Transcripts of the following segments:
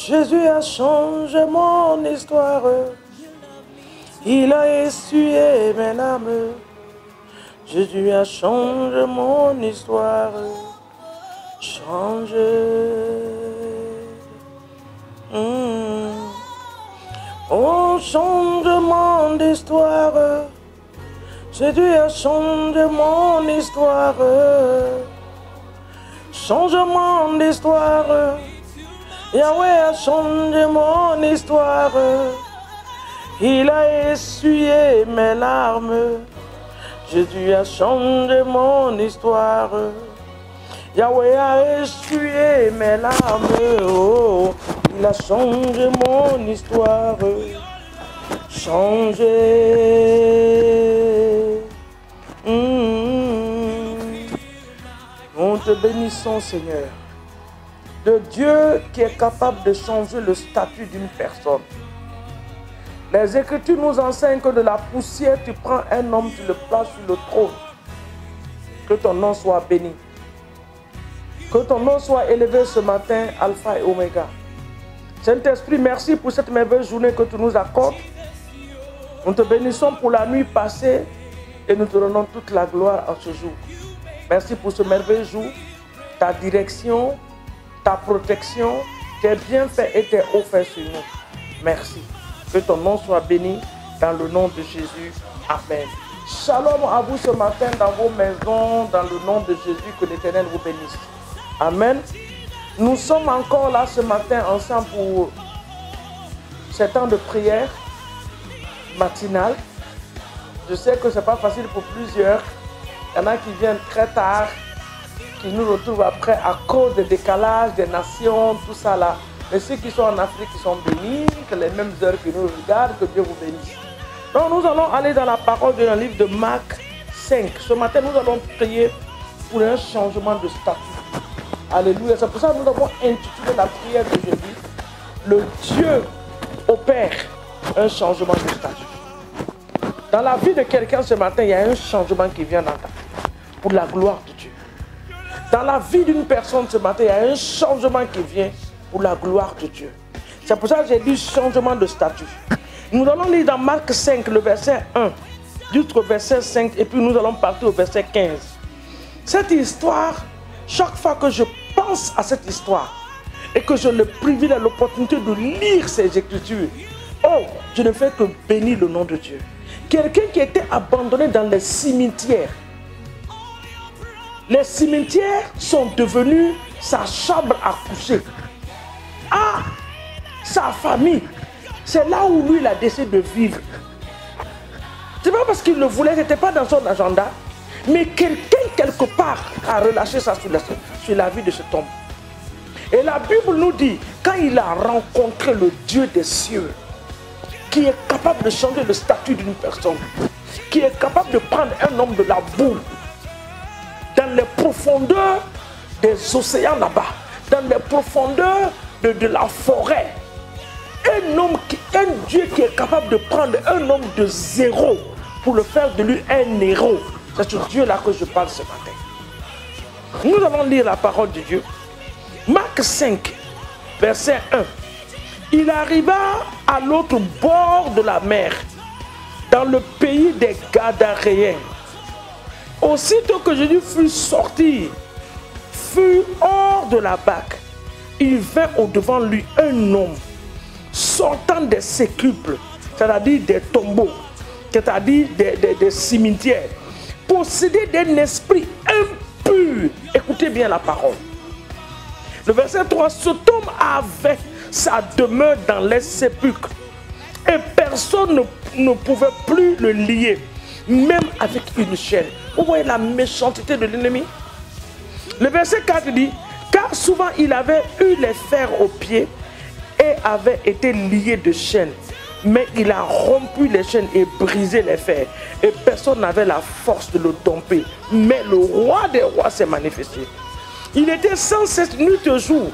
Jésus a changé mon histoire. Il a essuyé mes larmes. Jésus a changé mon histoire. Changé. Oh, changement d'histoire. Jésus a changé mon histoire. Changement d'histoire. Yahweh a changé mon histoire. Il a essuyé mes larmes. Jésus a changé mon histoire. Yahweh a essuyé mes larmes. Oh, il a changé mon histoire. Changé. Nous te bénissons, Seigneur. De Dieu qui est capable de changer le statut d'une personne. Les Écritures nous enseignent que de la poussière, tu prends un homme, tu le places sur le trône. Que ton nom soit béni. Que ton nom soit élevé ce matin, Alpha et Oméga. Saint-Esprit, merci pour cette merveilleuse journée que tu nous accordes. Nous te bénissons pour la nuit passée et nous te donnons toute la gloire en ce jour. Merci pour ce merveilleux jour, ta direction, ta protection, tes bienfaits et tes offerts sur nous. Merci. Que ton nom soit béni dans le nom de Jésus. Amen. Shalom à vous ce matin dans vos maisons, dans le nom de Jésus, que l'Éternel vous bénisse. Amen. Nous sommes encore là ce matin ensemble pour ce temps de prière matinale. Je sais que ce n'est pas facile pour plusieurs. Il y en a qui viennent très tard, qui nous retrouvent après à cause des décalages, des nations, tout ça là. Mais ceux qui sont en Afrique, qui sont bénis, que les mêmes heures que nous regardent, que Dieu vous bénisse. Donc nous allons aller dans la parole de le livre de Marc 5. Ce matin, nous allons prier pour un changement de statut. Alléluia. C'est pour ça que nous avons intitulé la prière d'aujourd'hui, le Dieu opère un changement de statut. Dans la vie de quelqu'un ce matin, il y a un changement qui vient dans ta vie, pour la gloire de Dieu. Dans la vie d'une personne ce matin, il y a un changement qui vient pour la gloire de Dieu. C'est pour ça que j'ai dit changement de statut. Nous allons lire dans Marc 5, le verset 1, jusqu'au verset 5, et puis nous allons partir au verset 15. Cette histoire, chaque fois que je pense à cette histoire, et que je le privilège l'opportunité de lire ces Écritures, oh, je ne fais que bénir le nom de Dieu. Quelqu'un qui était abandonné dans les cimetières. Les cimetières sont devenus sa chambre à coucher. Ah, sa famille, c'est là où lui il a décidé de vivre. C'est pas parce qu'il le voulait, ce n'était pas dans son agenda, mais quelqu'un quelque part a relâché ça sur la vie de cet homme. Et la Bible nous dit, quand il a rencontré le Dieu des cieux, qui est capable de changer le statut d'une personne, qui est capable de prendre un homme de la boue, dans les profondeurs des océans là-bas, dans les profondeurs de la forêt, un Dieu qui est capable de prendre un homme de zéro pour le faire de lui un héros. C'est ce Dieu-là que je parle ce matin. Nous allons lire la parole de Dieu. Marc 5, verset 1. Il arriva à l'autre bord de la mer, dans le pays des Gadaréens. Aussitôt que Jésus fut sorti, fut hors de la barque, il vint au-devant lui un homme sortant des sépulcres, c'est-à-dire des tombeaux, c'est-à-dire des cimetières, possédé d'un esprit impur. Écoutez bien la parole. Le verset 3, cet homme avait sa demeure dans les sépulcres et personne ne pouvait plus le lier, même avec une chaîne. Vous voyez la méchanceté de l'ennemi. Le verset 4 dit, car souvent il avait eu les fers aux pieds et avait été lié de chaînes, mais il a rompu les chaînes et brisé les fers, et personne n'avait la force de le dompter. Mais le roi des rois s'est manifesté. Il était sans cesse nuit et jour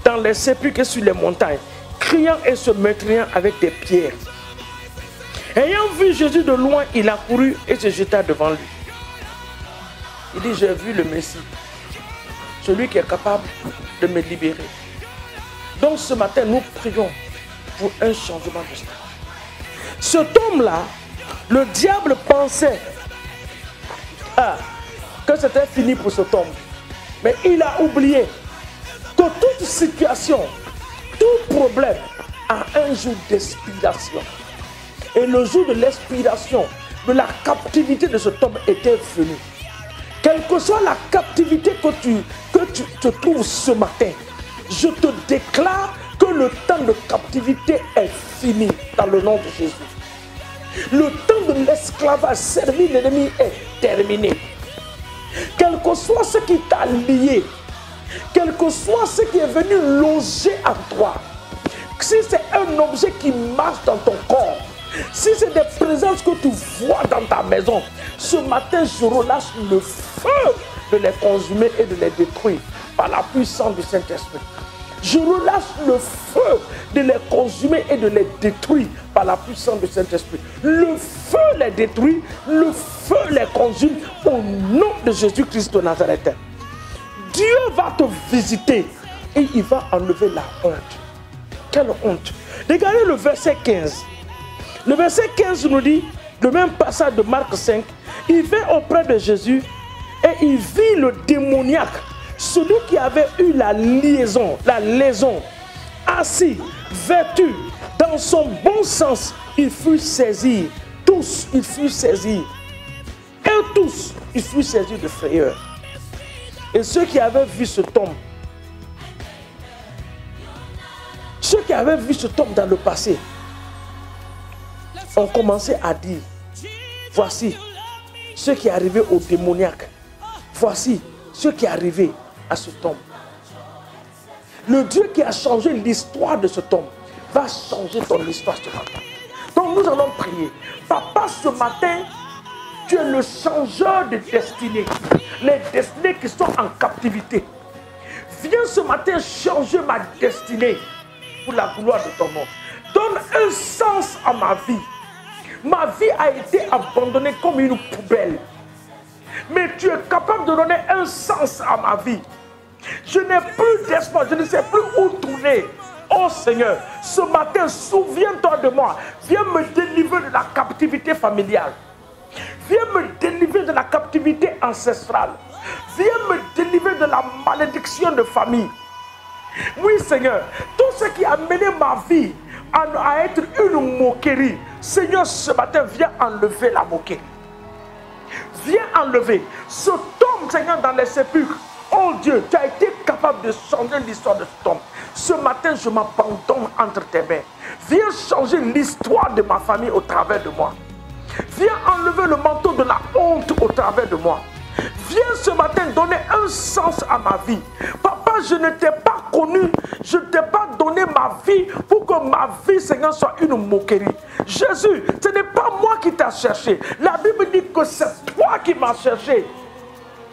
dans les sépulcres et sur les montagnes, criant et se meurtriant avec des pierres. Ayant vu Jésus de loin, il a couru et se jeta devant lui. Il dit, j'ai vu le Messie, celui qui est capable de me libérer. Donc ce matin, nous prions pour un changement de stade. Cet homme-là, le diable pensait que c'était fini pour cet homme. Mais il a oublié que toute situation, tout problème a un jour d'expiration. Et le jour de l'expiration, de la captivité de cet homme était venu. Quelle que soit la captivité que tu te trouves ce matin, je te déclare que le temps de captivité est fini dans le nom de Jésus. Le temps de l'esclavage servi l'ennemi est terminé. Quel que soit ce qui t'a lié, quel que soit ce qui est venu loger en toi, si c'est un objet qui marche dans ton corps, si c'est des présences que tu vois dans ta maison, ce matin je relâche le feu de les consumer et de les détruire par la puissance du Saint-Esprit. Je relâche le feu de les consumer et de les détruire par la puissance du Saint-Esprit. Le feu les détruit, le feu les consume au nom de Jésus-Christ de Nazareth. Dieu va te visiter et il va enlever la honte. Quelle honte! Regardez le verset 15. Le verset 15 nous dit, le même passage de Marc 5, il vint auprès de Jésus et il vit le démoniaque, celui qui avait eu la liaison, assis, vêtu, dans son bon sens, il fut saisi. Tous, il fut saisi. Et tous, il fut saisi de frayeur. Et ceux qui avaient vu cet homme, dans le passé, ont commencé à dire, voici ce qui est arrivé au démoniaque. Voici ce qui est arrivé à cet homme. Le Dieu qui a changé l'histoire de cet homme va changer ton histoire ce matin. Donc nous allons prier. Papa, ce matin, tu es le changeur de destinée. Les destinées qui sont en captivité. Viens ce matin changer ma destinée pour la gloire de ton nom. Donne un sens à ma vie. Ma vie a été abandonnée comme une poubelle. Mais tu es capable de donner un sens à ma vie. Je n'ai plus d'espoir, je ne sais plus où tourner. Oh Seigneur, ce matin, souviens-toi de moi. Viens me délivrer de la captivité familiale. Viens me délivrer de la captivité ancestrale. Viens me délivrer de la malédiction de famille. Oui Seigneur, tout ce qui a mené ma vie à être une moquerie, Seigneur, ce matin, viens enlever la moquerie. Viens enlever ce homme, Seigneur, dans les sépulcres. Oh Dieu, tu as été capable de changer l'histoire de cet homme. Ce matin, je m'abandonne entre tes mains. Viens changer l'histoire de ma famille au travers de moi. Viens enlever le manteau de la honte au travers de moi. Viens ce matin donner un sens à ma vie. Papa, je ne t'ai pas connu. Je ne t'ai pas donné ma vie pour que ma vie, Seigneur, soit une moquerie. Jésus, ce n'est pas moi qui t'ai cherché. La Bible dit que c'est toi qui m'as cherché.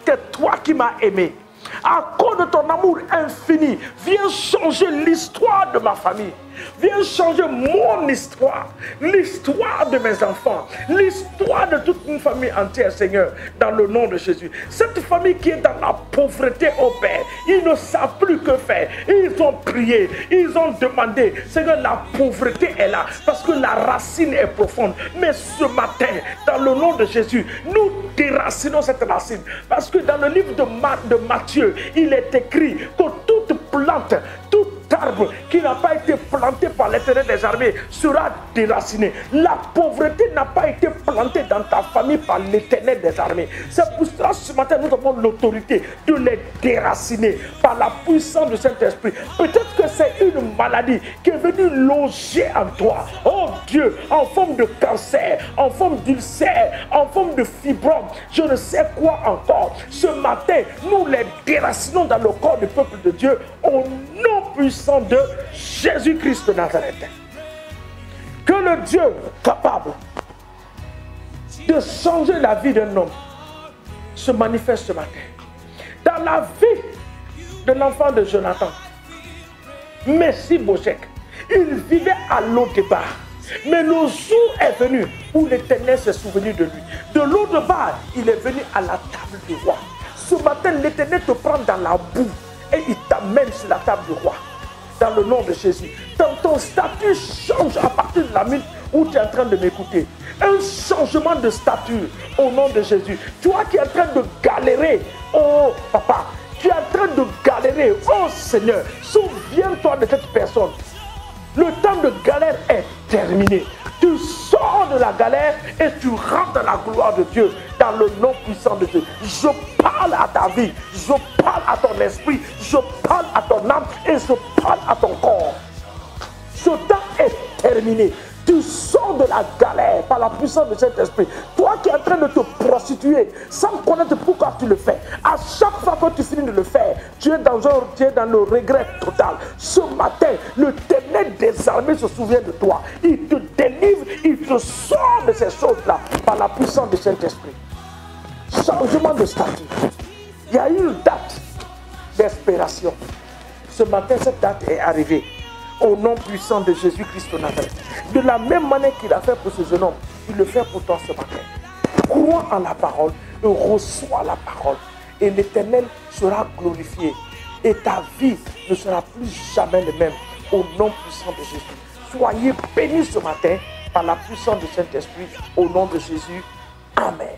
C'est toi qui m'as aimé. À cause de ton amour infini, viens changer l'histoire de ma famille. Viens changer mon histoire, l'histoire de mes enfants, l'histoire de toute une famille entière, Seigneur, dans le nom de Jésus. Cette famille qui est dans la pauvreté, oh Père, ils ne savent plus que faire. Ils ont prié, ils ont demandé. Seigneur, la pauvreté est là parce que la racine est profonde. Mais ce matin, dans le nom de Jésus, nous déracinons cette racine. Parce que dans le livre de Matthieu, il est écrit que toute plante, tout arbre qui n'a pas été planté par l'Éternel des armées sera déraciné. La pauvreté n'a pas été plantée dans ta famille par l'Éternel des armées. C'est pour cela ce matin nous avons l'autorité de les déraciner par la puissance du Saint-Esprit. Peut-être que c'est une maladie qui est venue loger en toi. Oh Dieu, en forme de cancer, en forme d'ulcère, en forme de fibrome, je ne sais quoi encore. Ce matin, nous les déracinons dans le corps du peuple de Dieu au nom puissant de Jésus-Christ de Nazareth. Que le Dieu capable de changer la vie d'un homme se manifeste ce matin. Dans la vie de l'enfant de Jonathan, Messi Bochek, il vivait à Lo-Debar. Mais le jour est venu où l'Éternel s'est souvenu de lui. De Lo-Debar, il est venu à la table du roi. Ce matin, l'Éternel te prend dans la boue et il t'amène sur la table du roi. dans le nom de Jésus. Ton statut change à partir de la minute où tu es en train de m'écouter. Un changement de statut au nom de Jésus. Toi qui es en train de galérer, oh papa, tu es en train de galérer, oh Seigneur, souviens-toi de cette personne. Le temps de galère est terminé. Tu sors de la galère et tu rentres dans la gloire de Dieu, dans le nom puissant de Dieu. Je parle à ta vie, je parle à ton esprit, je parle à ton âme et je parle à ton corps. Ce temps est terminé. Tu sors de la galère par la puissance de cet esprit. Toi qui es en train de te prostituer sans connaître pourquoi tu le fais. À chaque fois que tu finis de le faire, tu es dans le regret total. Ce matin, le Ténèbre des armées se souvient de toi. Il te délivre, il te sort de ces choses-là par la puissance de cet esprit. Changement de statut. Il y a eu une date d'espération. Ce matin, cette date est arrivée. Au nom puissant de Jésus-Christ de Nazareth. De la même manière qu'il a fait pour ce jeune homme, il le fait pour toi ce matin. Crois en la parole et reçois la parole. Et l'Éternel sera glorifié. Et ta vie ne sera plus jamais le même. Au nom puissant de Jésus. Soyez bénis ce matin par la puissance du Saint-Esprit. Au nom de Jésus. Amen.